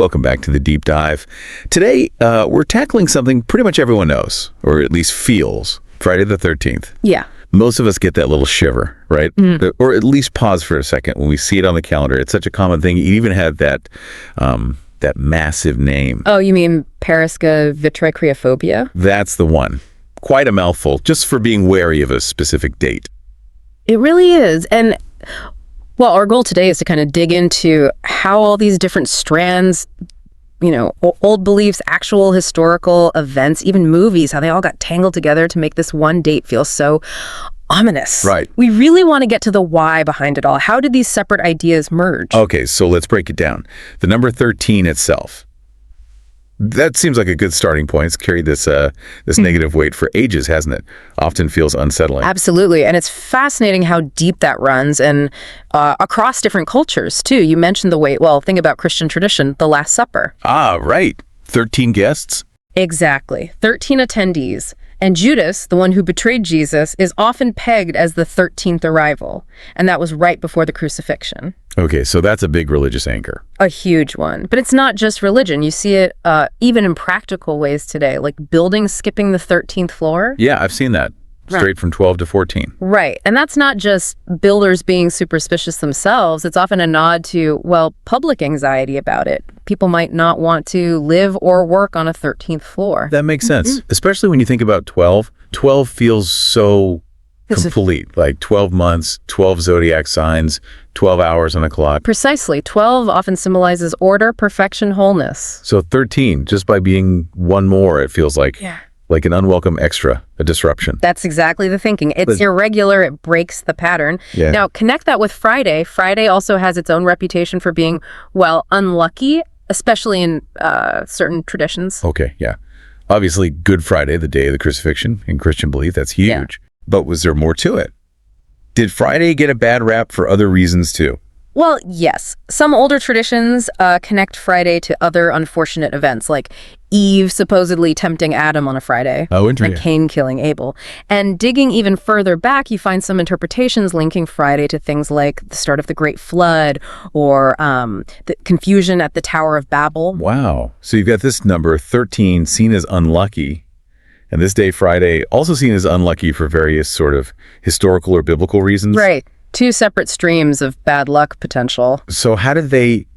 Welcome back to the Deep Dive. Today, we're tackling something pretty much everyone knows, or at least feels, Friday the 13th. Yeah. Most of us get that little shiver, right? Or at least pause for a second when we see it on the calendar. It's such a common thing. You even have that massive name. Oh, you mean Paraskevidekatriaphobia? That's the one. Quite a mouthful, just for being wary of a specific date. It really is. And, well, our goal today is to kind of dig into how all these different strands, old beliefs, actual historical events, even movies, how they all got tangled together to make this one date feel so ominous. Right. We really want to get to the why behind it all. How did these separate ideas merge? Okay, so let's break it down. The number 13 itself. That seems like a good starting point. It's carried this negative weight for ages, hasn't it? Often feels unsettling. Absolutely. And it's fascinating how deep that runs and across different cultures, too. You mentioned the weight. Well, think about Christian tradition, the Last Supper. Ah, right. 13 guests? Exactly. 13 attendees. And Judas, the one who betrayed Jesus, is often pegged as the 13th arrival. And that was right before the crucifixion. Okay, so that's a big religious anchor. A huge one. But it's not just religion. You see it even in practical ways today, like buildings skipping the 13th floor. Yeah, I've seen that. Straight from 12 to 14. Right. And that's not just builders being superstitious themselves. It's often a nod to, well, public anxiety about it. People might not want to live or work on a 13th floor. That makes sense, especially when you think about 12. 12 feels so complete, like 12 months, 12 zodiac signs, 12 hours on a clock. Precisely. 12 often symbolizes order, perfection, wholeness. So 13, just by being one more, it feels like an unwelcome extra, a disruption. That's exactly the thinking. It's irregular. It breaks the pattern. Yeah. Now, connect that with Friday. Friday also has its own reputation for being, well, unlucky, especially in certain traditions. Okay, yeah. Obviously, Good Friday, the day of the crucifixion, in Christian belief, that's huge. Yeah. But was there more to it? Did Friday get a bad rap for other reasons too? Well, yes. Some older traditions connect Friday to other unfortunate events, like Eve supposedly tempting Adam on a Friday. Oh, interesting. And Cain killing Abel. And digging even further back, you find some interpretations linking Friday to things like the start of the Great Flood or the confusion at the Tower of Babel. Wow. So you've got this number, 13, seen as unlucky. And this day, Friday, also seen as unlucky for various sort of historical or biblical reasons. Right. Two separate streams of bad luck potential. So how did they,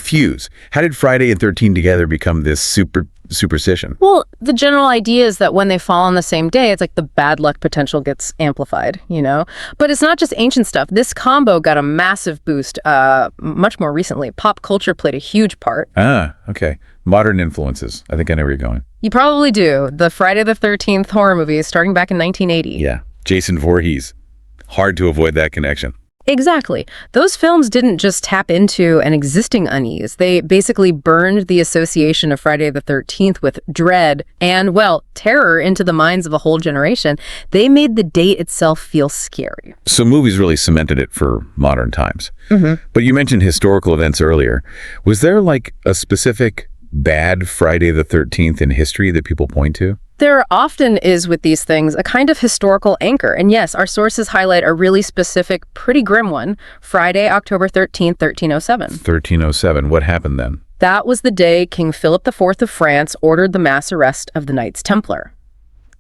fuse? How did Friday and 13 together become this superstition? Well, the general idea is that when they fall on the same day, it's like the bad luck potential gets amplified, But it's not just ancient stuff. This combo got a massive boost much more recently. Pop culture played a huge part. Ah, okay. Modern influences. I think I know where you're going. You probably do. The Friday the 13th horror movies starting back in 1980. Yeah. Jason Voorhees. Hard to avoid that connection. Exactly. Those films didn't just tap into an existing unease. They basically burned the association of Friday the 13th with dread and, well, terror into the minds of a whole generation. They made the date itself feel scary. So movies really cemented it for modern times. But you mentioned historical events earlier. Was there like a specific bad Friday the 13th in history that people point to? There often is with these things a kind of historical anchor. And yes, our sources highlight a really specific, pretty grim one, Friday, October 13th, 1307. 1307. What happened then? That was the day King Philip IV of France ordered the mass arrest of the Knights Templar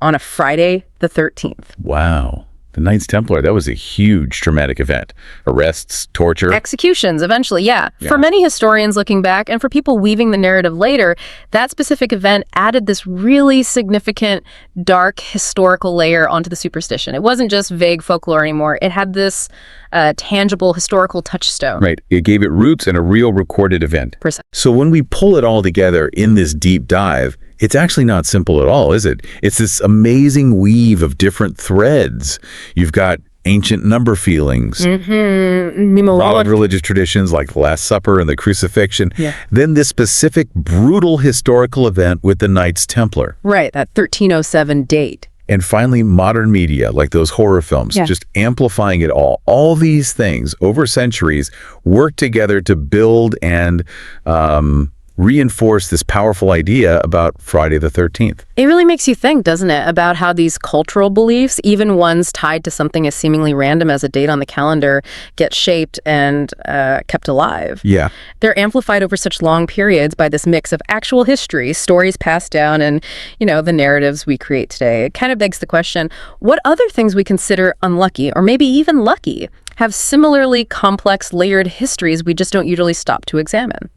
on a Friday the 13th. Wow. The Knights Templar, that was a huge traumatic event. Arrests, torture. Executions, eventually, yeah. For many historians looking back, and for people weaving the narrative later, that specific event added this really significant, dark, historical layer onto the superstition. It wasn't just vague folklore anymore. It had this tangible, historical touchstone. Right. It gave it roots in a real recorded event. Precisely. So when we pull it all together in this deep dive, it's actually not simple at all, is it? It's this amazing weave of different threads. You've got ancient number feelings, solid religious traditions like the Last Supper and the crucifixion, then this specific brutal historical event with the Knights Templar. Right, that 1307 date. And finally, modern media, like those horror films, just amplifying it all. All these things over centuries work together to build and reinforce this powerful idea about Friday the 13th. It really makes you think, doesn't it, about how these cultural beliefs, even ones tied to something as seemingly random as a date on the calendar, get shaped and kept alive. Yeah. They're amplified over such long periods by this mix of actual history, stories passed down, and, the narratives we create today. It kind of begs the question, what other things we consider unlucky, or maybe even lucky, have similarly complex, layered histories we just don't usually stop to examine?